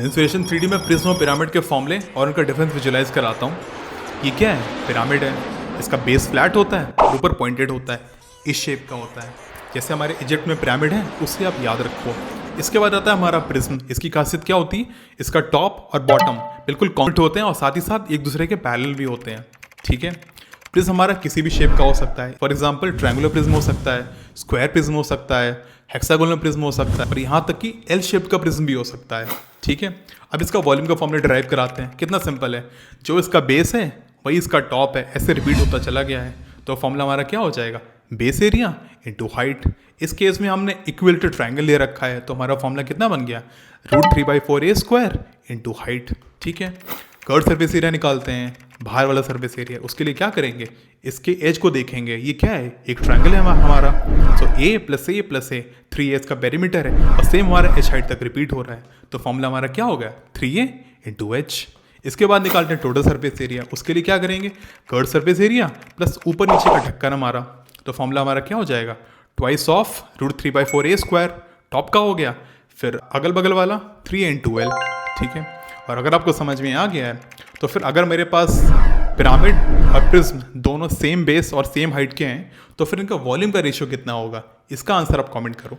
Mensuration 3D में prism और pyramid के फॉर्मूले और उनका डिफरेंस विजुलाइज कराता हूँ। ये क्या है? पिरामिड है। इसका बेस फ्लैट होता है और ऊपर पॉइंटेड होता है, इस शेप का होता है। जैसे हमारे इजिप्ट में पिरामिड है, उससे आप याद रखो। इसके बाद आता है हमारा प्रिज्म। इसकी खासियत क्या होती है? इसका टॉप और बॉटम बिल्कुल कॉन्ट होते हैं और साथ ही साथ एक दूसरे के पैरेलल भी होते हैं। ठीक है। प्रिज्म हमारा किसी भी शेप का हो सकता है। फॉर एग्जाम्पल ट्रायंगुलर प्रिज्म हो सकता है, स्क्वायर प्रिज्म हो सकता है, हेक्सागोनल प्रिज्म हो सकता है और यहाँ तक कि एल शेप का प्रिज्म भी हो सकता है। ठीक है। अब इसका वॉल्यूम का फॉर्मूला डिराइव कराते हैं। कितना सिंपल है, जो इसका बेस है वही इसका टॉप है, ऐसे रिपीट होता चला गया है। तो फॉर्मूला हमारा क्या हो जाएगा? Base area into height. इस केस में हमने इक्विलेटरल ट्रायंगल ले रखा है, तो हमारा फॉर्मूला कितना बन गया? √3/4a² into height. ठीक है। कर्व सरफेस एरिया निकालते हैं, बाहर वाला सरफेस एरिया। उसके लिए क्या करेंगे? इसके एज को देखेंगे। ये क्या है? एक ट्रायंगल है हमारा। सो a + a + a 3a इसका पेरीमीटर है और सेम हमारा h हाइट तक रिपीट हो रहा है। तो फॉर्मूला हमारा क्या हो गया? 3a into h। इसके बाद निकालते हैं टोटल सरफेस एरिया। उसके लिए क्या करेंगे? कर्व सरफेस एरिया प्लस ऊपर नीचे का ढक्कन हमारा। तो फॉर्मूला हमारा क्या हो जाएगा? Twice of √3/4a²। टॉप का हो गया, फिर अगल बगल वाला 3a इंटू l। ठीक है। और अगर आपको समझ में आ गया है तो फिर अगर मेरे पास पिरामिड और प्रिज्म दोनों सेम बेस और सेम हाइट के हैं तो फिर इनका वॉल्यूम का रेशियो कितना होगा? इसका आंसर आप कमेंट करो।